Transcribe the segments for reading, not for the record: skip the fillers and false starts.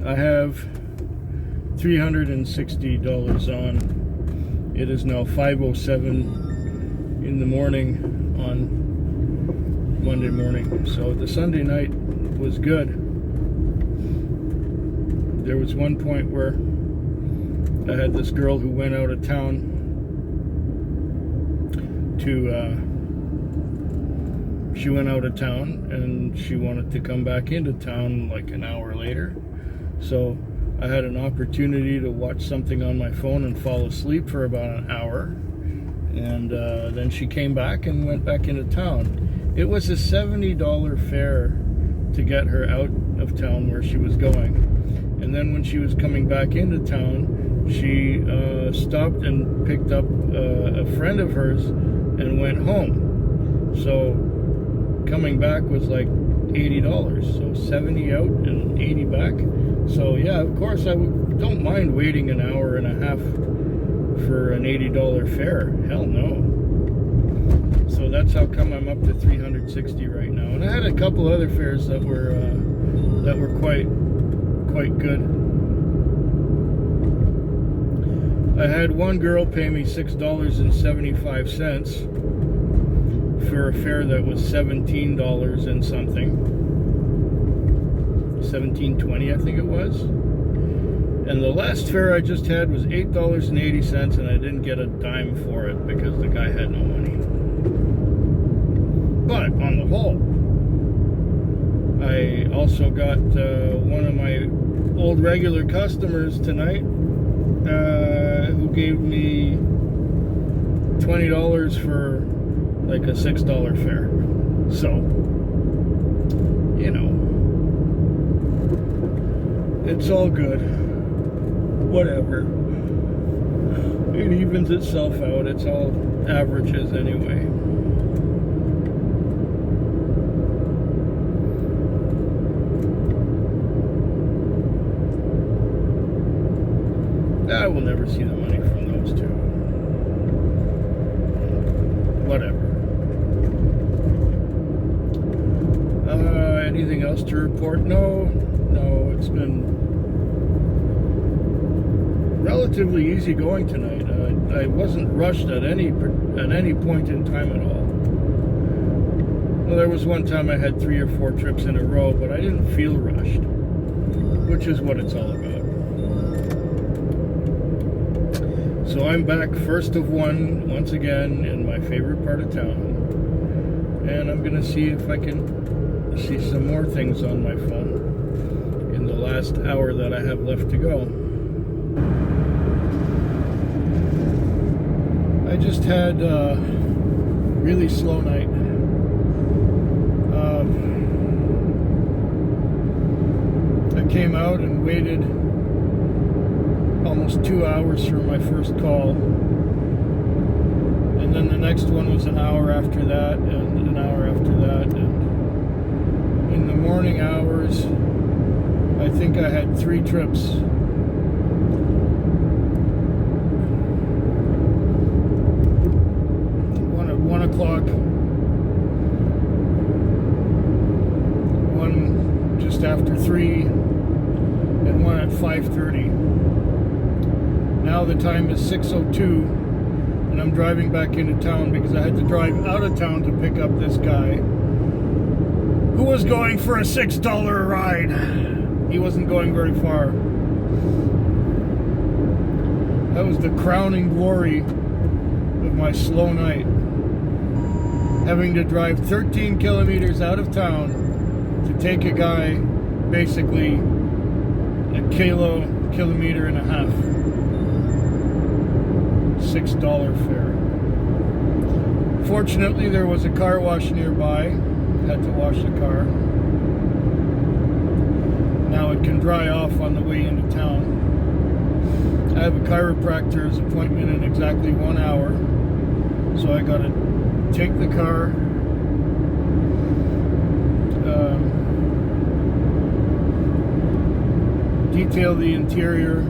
I have $360 on. It is now 5:07 in the morning on Monday morning. So the Sunday night was good. There was one point where I had this girl who went out of town she went out of town and she wanted to come back into town like an hour later. So I had an opportunity to watch something on my phone and fall asleep for about an hour. And then she came back and went back into town. It was a $70 fare to get her out of town where she was going. And then when she was coming back into town, she stopped and picked up a friend of hers and went home. So coming back was like $80. So 70 out and 80 back. So yeah, of course I don't mind waiting an hour and a half for an $80 fare. Hell no. So that's how come I'm up to 360 right now. And I had a couple other fares that were quite good. I had one girl pay me $6.75 for a fare that was $17 and something. $17.20 I think it was. And the last fare I just had was $8.80 and I didn't get a dime for it because the guy had no money. But on the whole, I also got one of my old regular customers tonight who gave me $20 for like a $6 fare. So, you know, it's all good. Whatever. It evens itself out. It's all averages anyway. I will never see the money from those two. Whatever. Anything else to report? No, it's been relatively easy going tonight. I wasn't rushed at any point in time at all. Well, there was one time I had 3 or 4 trips in a row, but I didn't feel rushed, which is what it's all about. So I'm back first of one, once again, in my favorite part of town. And I'm going to see if I can see some more things on my phone in the last hour that I have left to go. I just had a really slow night. I came out and waited almost 2 hours for my first call, and then the next one was an hour after that, and an hour after that, and in the morning hours I think I had 3 trips. One at 1 o'clock, one just after 3, and one at 5:30. Now the time is 6:02, and I'm driving back into town because I had to drive out of town to pick up this guy who was going for a $6 ride. He wasn't going very far. That was the crowning glory of my slow night. Having to drive 13 kilometers out of town to take a guy basically a kilometer and a half. $6 fare. Fortunately, there was a car wash nearby. Had to wash the car. Now it can dry off on the way into town. I have a chiropractor's appointment in exactly 1 hour, so I gotta take the car, detail the interior.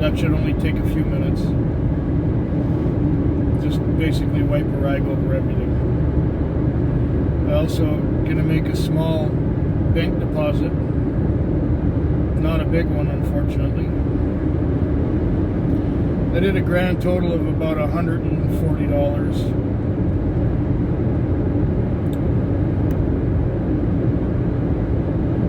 That should only take a few minutes. Just basically wipe a rag over everything. I also gonna make a small bank deposit Not a big one, unfortunately. I did a grand total of about $140.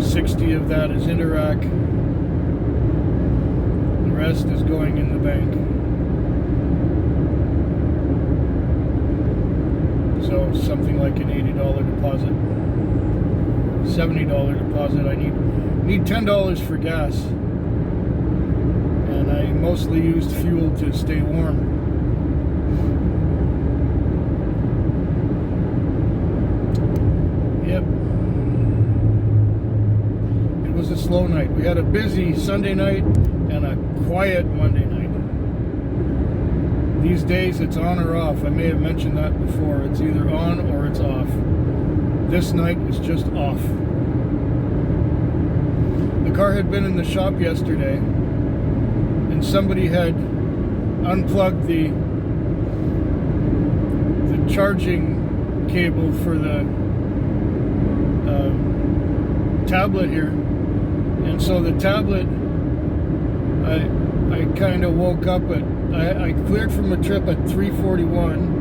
60 of that is Interac. The rest is going in the bank. So something like an $80 deposit, $70 deposit. I need $10 for gas, and I mostly used fuel to stay warm. Yep. It was a slow night. We had a busy Sunday night and a quiet Monday night. These days it's on or off. I may have mentioned that before. It's either on or it's off. This night was just off. The car had been in the shop yesterday, and somebody had unplugged the charging cable for the tablet here, and so the tablet, I kind of woke up at, I cleared from a trip at 3:41,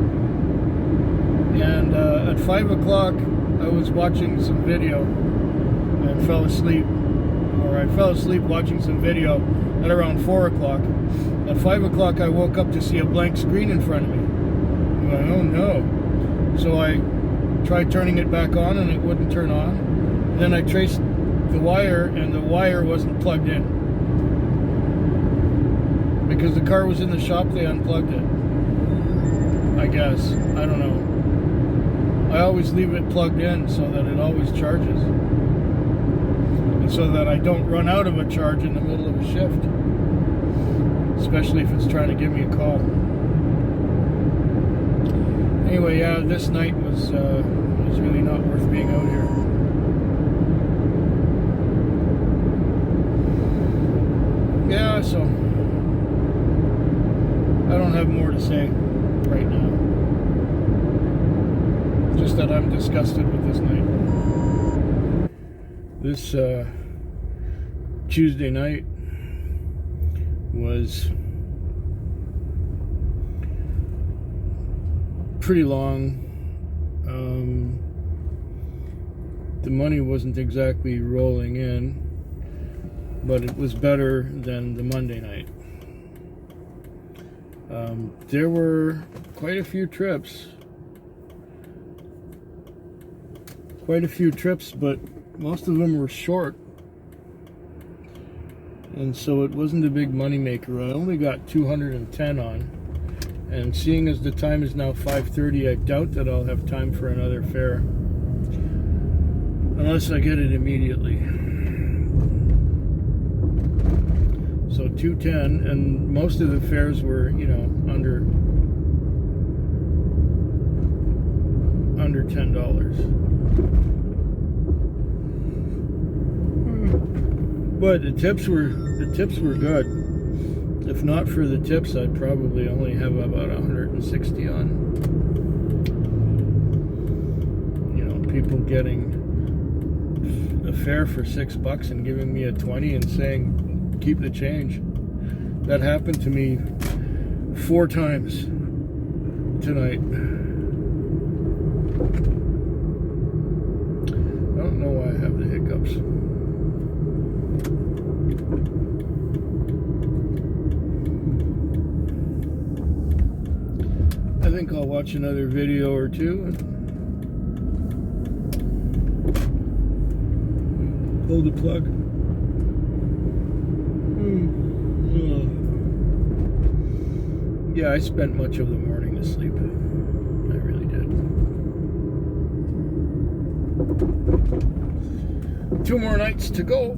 and at 5 o'clock I was watching some video and fell asleep, or I fell asleep watching some video at around 4 o'clock. At 5 o'clock I woke up to see a blank screen in front of me. I'm like, oh no. So I tried turning it back on and it wouldn't turn on. And then I traced the wire, and the wire wasn't plugged in. Because the car was in the shop, they unplugged it. I guess. I don't know. I always leave it plugged in so that it always charges. And so that I don't run out of a charge in the middle of a shift. Especially if it's trying to give me a call. Anyway, yeah, this night was really not worth being out here. Yeah, so I don't have more to say right now. Just that I'm disgusted with this night. This Tuesday night was pretty long. The money wasn't exactly rolling in, but it was better than the Monday night. There were quite a few trips. But most of them were short. And so it wasn't a big money maker. I only got 210 on. And seeing as the time is now 5:30, I doubt that I'll have time for another fare. Unless I get it immediately. So 210, and most of the fares were, you know, under $10. But the tips were good. If not for the tips, I'd probably only have about 160 on. You know, people getting a fare for $6 and giving me a 20 and saying, keep the change. That happened to me 4 times tonight. I don't know why I have the hiccups. I think I'll watch another video or two and pull the plug. Yeah, I spent much of the morning asleep. I really did. 2 more nights to go.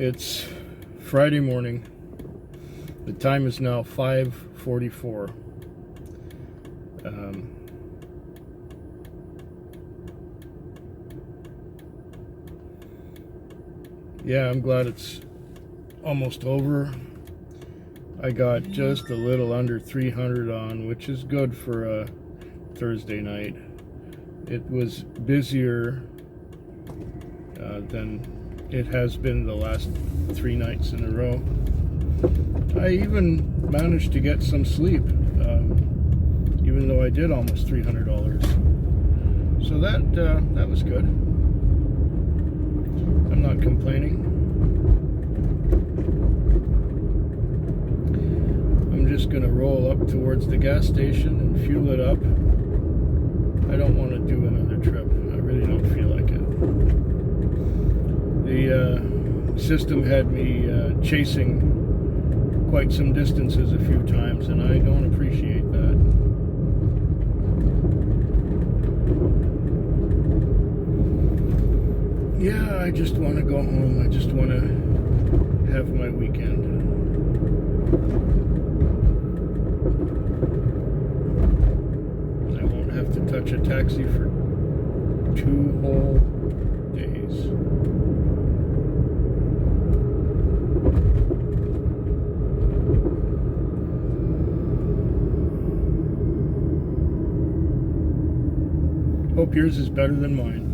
It's Friday morning. The time is now 5:44. Yeah, I'm glad it's almost over. I got just a little under 300 on, which is good for a Thursday night. It was busier than it has been the last 3 nights in a row. I even managed to get some sleep, even though I did almost $300. So that was good. I'm not complaining. I'm just gonna roll up towards the gas station and fuel it up. I don't want to do another trip. I really don't feel like it. The system had me chasing quite some distances a few times, and I don't appreciate that. Yeah, I just want to go home. I just want to have my weekend. I won't have to touch a taxi for 2 whole days. Hope yours is better than mine.